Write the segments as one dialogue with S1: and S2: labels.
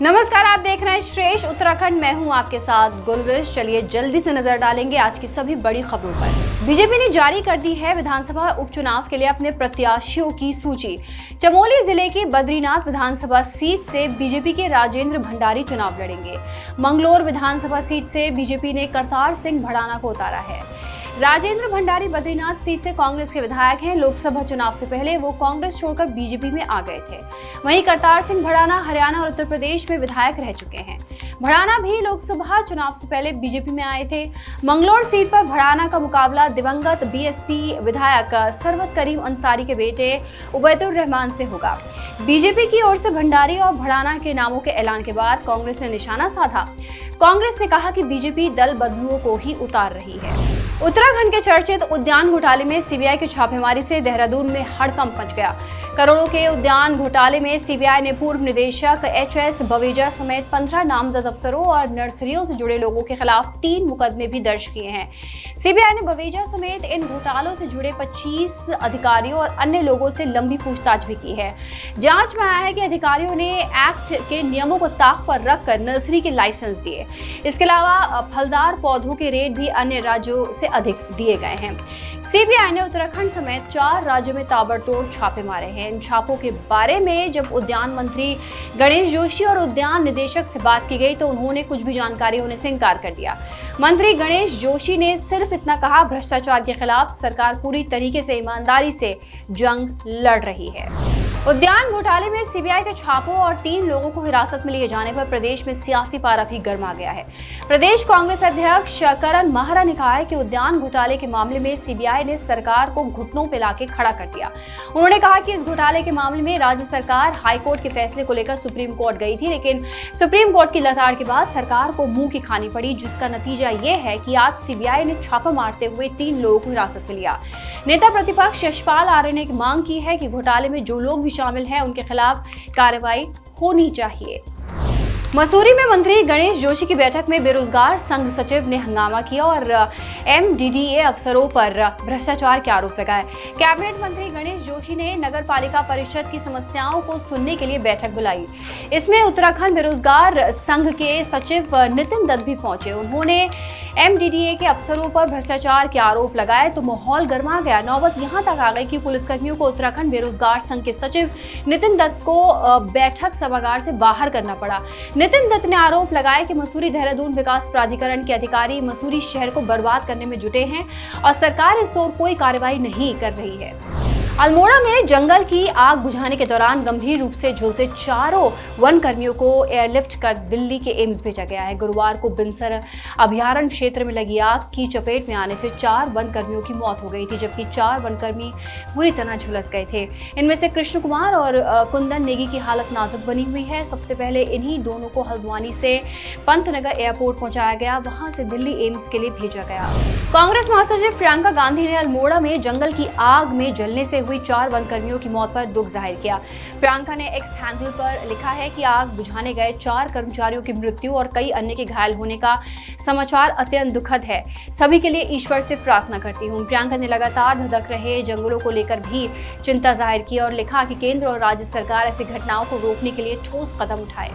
S1: नमस्कार, आप देख रहे हैं श्रेष्ठ उत्तराखंड। मैं हूं आपके साथ गुलविश। चलिए जल्दी से नजर डालेंगे आज की सभी बड़ी खबरों पर। बीजेपी ने जारी कर दी है विधानसभा उपचुनाव के लिए अपने प्रत्याशियों की सूची। चमोली जिले की बद्रीनाथ विधानसभा सीट से बीजेपी के राजेंद्र भंडारी चुनाव लड़ेंगे। मंगलोर विधानसभा सीट से बीजेपी ने करतार सिंह भड़ाना को उतारा है। राजेंद्र भंडारी बद्रीनाथ सीट से कांग्रेस के विधायक हैं। लोकसभा चुनाव से पहले वो कांग्रेस छोड़कर बीजेपी में आ गए थे। वहीं करतार सिंह भड़ाना हरियाणा और उत्तर प्रदेश में विधायक रह चुके हैं। भड़ाना भी लोकसभा चुनाव से पहले बीजेपी में आए थे। मंगलोर सीट पर भड़ाना का मुकाबला दिवंगत बीएसपी विधायक सरवत करीम अंसारी के बेटे उबैदुर रहमान से होगा। बीजेपी की ओर से भंडारी और भड़ाना के नामों के ऐलान के बाद कांग्रेस ने निशाना साधा। कांग्रेस ने कहा कि बीजेपी दल बदलुओं को ही उतार रही है। उत्तराखंड के चर्चित उद्यान घोटाले में सीबीआई की छापेमारी से देहरादून में हड़कंप मच गया। करोड़ों के उद्यान घोटाले में सीबीआई ने पूर्व निदेशक एचएस बवेजा समेत 15 नामजद अफसरों और नर्सरियों से जुड़े लोगों के खिलाफ 3 मुकदमे भी दर्ज किए हैं। सीबीआई ने बवेजा समेत इन घोटालों से जुड़े 25 अधिकारियों और अन्य लोगों से लंबी पूछताछ भी की है। जांच में आया है कि अधिकारियों ने एक्ट के नियमों को ताक पर रखकर नर्सरी के लाइसेंस दिए। इसके अलावा फलदार पौधों के रेट भी अन्य राज्यों से अधिक दिए गए हैं। सीबीआई ने उत्तराखंड समेत 4 राज्यों में ताबड़तोड़ छापे मारे हैं। इन छापों के बारे में जब उद्यान मंत्री गणेश जोशी और उद्यान निदेशक से बात की गई तो उन्होंने कुछ भी जानकारी होने से इनकार कर दिया। मंत्री गणेश जोशी ने सिर्फ इतना कहा, भ्रष्टाचार के खिलाफ सरकार पूरी तरीके से ईमानदारी से जंग लड़ रही है। उद्यान घोटाले में सीबीआई के छापों और 3 लोगों को हिरासत में लिए जाने पर प्रदेश में सियासी पारा भी गर्मा गया है। प्रदेश कांग्रेस अध्यक्ष करण माहरा ने कहा है कि उद्यान घोटाले के मामले में सीबीआई ने सरकार को घुटनों पे लाके खड़ा कर दिया। उन्होंने कहा कि इस घोटाले के मामले में राज्य सरकार हाईकोर्ट के फैसले को लेकर सुप्रीम कोर्ट गई थी, लेकिन सुप्रीम कोर्ट की लताड़ के बाद सरकार को मुंह की खानी पड़ी, जिसका नतीजा ये है कि आज सीबीआई ने छापा मारते हुए 3 लोगों को हिरासत में लिया। नेता प्रतिपक्ष यशपाल आर्य ने मांग की है कि घोटाले में जो लोग भी शामिल हैं उनके खिलाफ कार्रवाई होनी चाहिए। मसूरी में मंत्री गणेश जोशी की बैठक में बेरोजगार संघ सचिव ने हंगामा किया और एमडीडीए अफसरों पर भ्रष्टाचार के आरोप लगाए। कैबिनेट मंत्री गणेश जोशी ने नगर पालिका परिषद की समस्याओं को सुनने के लिए बैठक बुलाई। इसमें उत्तराखंड बेरोजगार संघ के सचिव नितिन दत्त भी पहुंचे। उन्होंने एमडीडीए के अफसरों पर भ्रष्टाचार के आरोप लगाए तो माहौल गर्मा गया। नौबत यहां तक आ गई कि पुलिसकर्मियों को उत्तराखंड बेरोजगार संघ के सचिव नितिन दत्त को बैठक सभागार से बाहर करना पड़ा। नितिन दत्त ने आरोप लगाया कि मसूरी देहरादून विकास प्राधिकरण के अधिकारी मसूरी शहर को बर्बाद करने में जुटे हैं और सरकार इस ओर कोई कार्रवाई नहीं कर रही है। अल्मोड़ा में जंगल की आग बुझाने के दौरान गंभीर रूप से झुलसे 4 वन कर्मियों को एयरलिफ्ट कर दिल्ली के एम्स भेजा गया है। गुरुवार को बिनसर अभयारण्य क्षेत्र में लगी आग की चपेट में आने से 4 वन कर्मियों की मौत हो गई थी, जबकि 4 वन कर्मी बुरी तरह झुलस गए थे। इनमें से कृष्ण कुमार और कुंदन नेगी की हालत नाजुक बनी हुई है। सबसे पहले इन्हीं दोनों को हल्द्वानी से पंतनगर एयरपोर्ट पहुंचाया गया, वहां से दिल्ली एम्स के लिए भेजा गया। कांग्रेस महासचिव प्रियंका गांधी ने अल्मोड़ा में जंगल की आग में जलने से हुई 4 वन कर्मियों की मौत पर दुख जाहिर किया। प्रियंका ने एक्स हैंडल पर लिखा है कि आग बुझाने गए 4 कर्मचारियों की मृत्यु और कई अन्य के घायल होने का समाचार अत्यंत दुखद है। सभी के लिए ईश्वर से प्रार्थना करती हूँ। प्रियंका ने लगातार धधक रहे जंगलों को लेकर भी चिंता जाहिर की और लिखा कि केंद्र और राज्य सरकार ऐसी घटनाओं को रोकने के लिए ठोस कदम उठाए।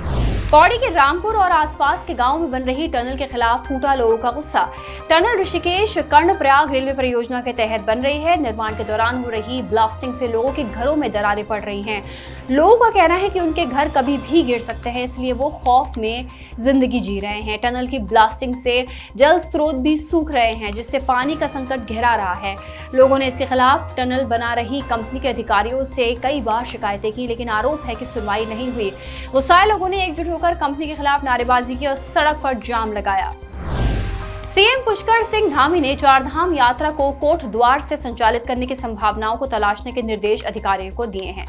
S1: पौड़ी के रामपुर और आसपास के गांव में बन रही टनल के खिलाफ फूटा लोगों का गुस्सा। टनल ऋषिकेश कर्णप्रयाग रेलवे परियोजना के तहत बन रही है। निर्माण के दौरान हो रही ब्लास्टिंग से लोगों के घरों में दरारें पड़ रही हैं। लोगों का कहना है कि उनके घर कभी भी गिर सकते हैं, इसलिए वो खौफ में जिंदगी जी रहे हैं। टनल की ब्लास्टिंग से जल स्रोत भी सूख रहे हैं, जिससे पानी का संकट गहरा रहा है। लोगों ने इसके खिलाफ टनल बना रही कंपनी के अधिकारियों से कई बार शिकायतें की, लेकिन आरोप है कि सुनवाई नहीं हुई। गुस्साए लोगों ने एकजुट होकर कंपनी के खिलाफ नारेबाजी की और सड़क पर जाम लगाया। सीएम पुष्कर सिंह धामी ने चारधाम यात्रा को कोट द्वार से संचालित करने की संभावनाओं को तलाशने के निर्देश अधिकारियों को दिए हैं।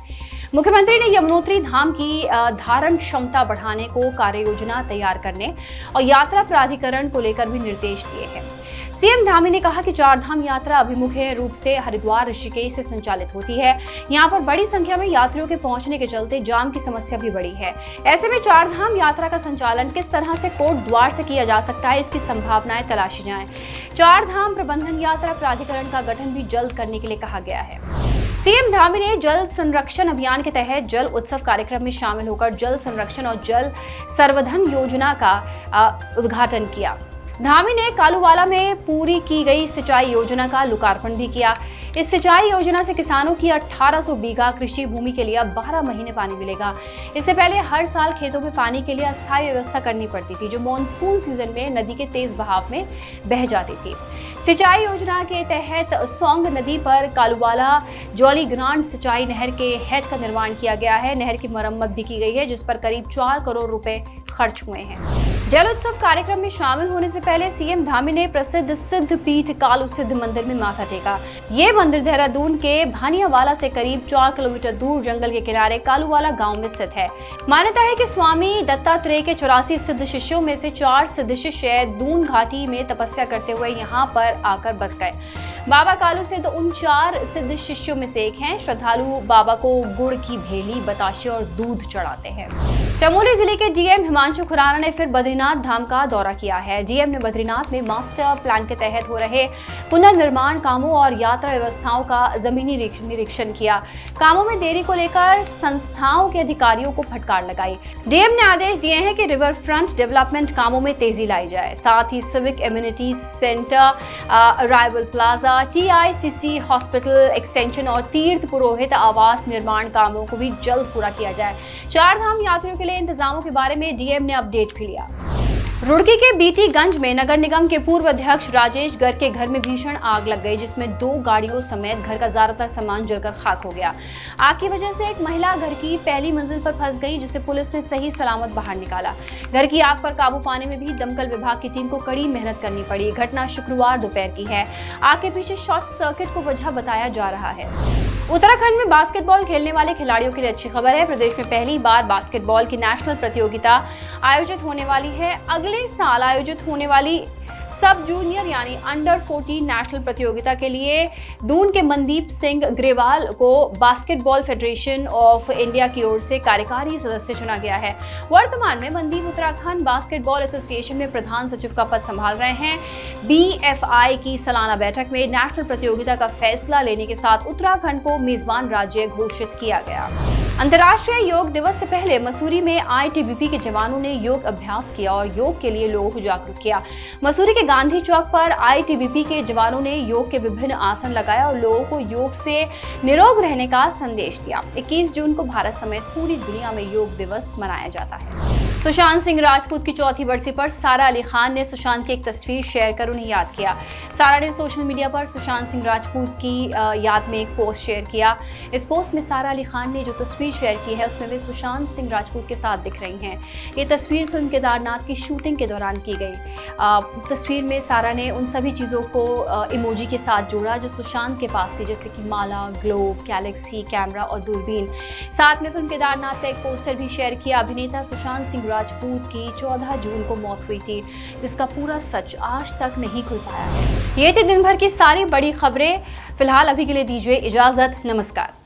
S1: मुख्यमंत्री ने यमुनोत्री धाम की धारण क्षमता बढ़ाने को कार्य योजना तैयार करने और यात्रा प्राधिकरण को लेकर भी निर्देश दिए हैं। सीएम धामी ने कहा कि चारधाम यात्रा अभिमुख्य रूप से हरिद्वार ऋषिकेश से संचालित होती है। यहाँ पर बड़ी संख्या में यात्रियों के पहुंचने के चलते जाम की समस्या भी बढ़ी है। ऐसे में चारधाम यात्रा का संचालन किस तरह से कोट द्वार से किया जा सकता है, इसकी संभावनाएं तलाशी जाएं। चारधाम प्रबंधन यात्रा प्राधिकरण का गठन भी जल्द करने के लिए कहा गया है। सीएम धामी ने जल संरक्षण अभियान के तहत जल उत्सव कार्यक्रम में शामिल होकर जल संरक्षण और जल संवर्धन योजना का उद्घाटन किया। धामी ने कालूवाला में पूरी की गई सिंचाई योजना का लोकार्पण भी किया। इस सिंचाई योजना से किसानों की 1800 बीघा कृषि भूमि के लिए अब 12 महीने पानी मिलेगा। इससे पहले हर साल खेतों में पानी के लिए अस्थायी व्यवस्था करनी पड़ती थी, जो मानसून सीजन में नदी के तेज बहाव में बह जाती थी। सिंचाई योजना के तहत सोंग नदी पर कालूवाला जौली ग्रांड सिंचाई नहर के हेड का निर्माण किया गया है। नहर की मरम्मत भी की गई है, जिस पर करीब 4 करोड़ रुपए खर्च हुए हैं। जल उत्सव कार्यक्रम में शामिल होने से पहले सीएम धामी ने प्रसिद्ध सिद्ध पीठ कालू सिद्ध मंदिर में माथा टेका। ये मंदिर देहरादून के भानियावाला से करीब 4 किलोमीटर दूर जंगल के किनारे कालूवाला गांव में स्थित है। मान्यता है कि स्वामी दत्तात्रेय के 84 सिद्ध शिष्यों में से 4 सिद्ध शिष्य दून घाटी में तपस्या करते हुए यहाँ पर आकर बस गए। बाबा कालू सिद्ध उन 4 सिद्ध शिष्यों में से एक हैं। श्रद्धालु बाबा को गुड़ की भेली, बताशे और दूध चढ़ाते हैं। चमोली जिले के डीएम हिमांशु खुराना ने फिर बद्रीनाथ धाम का दौरा किया है। डीएम ने बद्रीनाथ में मास्टर प्लान के तहत हो रहे पुनर्निर्माण कामों और यात्रा व्यवस्थाओं का जमीनी निरीक्षण किया। कामों में देरी को लेकर संस्थाओं के अधिकारियों को फटकार लगाई। डीएम ने आदेश दिए हैं कि रिवर फ्रंट डेवलपमेंट कामों में तेजी लाई जाए। साथ ही civic amenity centre, arrival plaza, TICC hospital extension और तीर्थ पुरोहित आवास निर्माण कामों को भी जल्द पूरा किया जाए। 4 धाम यात्रियों के लिए इंतजामों के बारे में डीएम ने अपडेट भी लिया। रुड़की के बीटीगंज में नगर निगम के पूर्व अध्यक्ष राजेश गर्ग के घर में भीषण आग लग गई, जिसमें 2 गाड़ियों समेत घर का ज्यादातर सामान जलकर खाक हो गया। आग की वजह से एक महिला घर की पहली मंजिल पर फंस गई, जिसे पुलिस ने सही सलामत बाहर निकाला। घर की आग पर काबू पाने में भी दमकल विभाग की टीम को कड़ी मेहनत करनी पड़ी। घटना शुक्रवार दोपहर की है। आग के पीछे शॉर्ट सर्किट को वजह बताया जा रहा है। उत्तराखंड में बास्केटबॉल खेलने वाले खिलाड़ियों के लिए अच्छी खबर है। प्रदेश में पहली बार बास्केटबॉल की नेशनल प्रतियोगिता आयोजित होने वाली है। अगले साल आयोजित होने वाली सब जूनियर यानी अंडर 14 नेशनल प्रतियोगिता के लिए दून के मनदीप सिंह ग्रेवाल को बास्केटबॉल फेडरेशन ऑफ इंडिया की ओर से कार्यकारी सदस्य चुना गया है। वर्तमान में मनदीप उत्तराखंड बास्केटबॉल एसोसिएशन में प्रधान सचिव का पद संभाल रहे हैं। बीएफआई की सालाना बैठक में नेशनल प्रतियोगिता का फैसला लेने के साथ उत्तराखंड को मेजबान राज्य घोषित किया गया। अंतर्राष्ट्रीय योग दिवस से पहले मसूरी में आईटीबीपी के जवानों ने योग अभ्यास किया और योग के लिए लोगों को जागरूक किया। मसूरी के गांधी चौक पर आईटीबीपी के जवानों ने योग के विभिन्न आसन लगाया और लोगों को योग से निरोग रहने का संदेश दिया। 21 जून को भारत समेत पूरी दुनिया में योग दिवस मनाया जाता है। सुशांत सिंह राजपूत की 4थी बरसी पर सारा अली खान ने सुशांत की एक तस्वीर शेयर कर उन्हें याद किया। सारा ने सोशल मीडिया पर सुशांत सिंह राजपूत की याद में एक पोस्ट शेयर किया। इस पोस्ट में सारा अली खान ने जो तस्वीर शेयर की है, उसमें वे सुशांत सिंह राजपूत के साथ दिख रही हैं। ये तस्वीर फिल्म केदारनाथ की शूटिंग के दौरान की गई। तस्वीर में सारा ने उन सभी चीज़ों को इमोजी के साथ जोड़ा जो सुशांत के पास थी, जैसे कि माला, ग्लोब, गैलेक्सी, कैमरा और दूरबीन। साथ में फिल्म केदारनाथ का एक पोस्टर भी शेयर किया। अभिनेता सुशांत सिंह राजपूत की 14 जून को मौत हुई थी, जिसका पूरा सच आज तक नहीं खुल पाया है। ये थी दिन भर की सारी बड़ी खबरें। फिलहाल अभी के लिए दीजिए इजाजत। नमस्कार।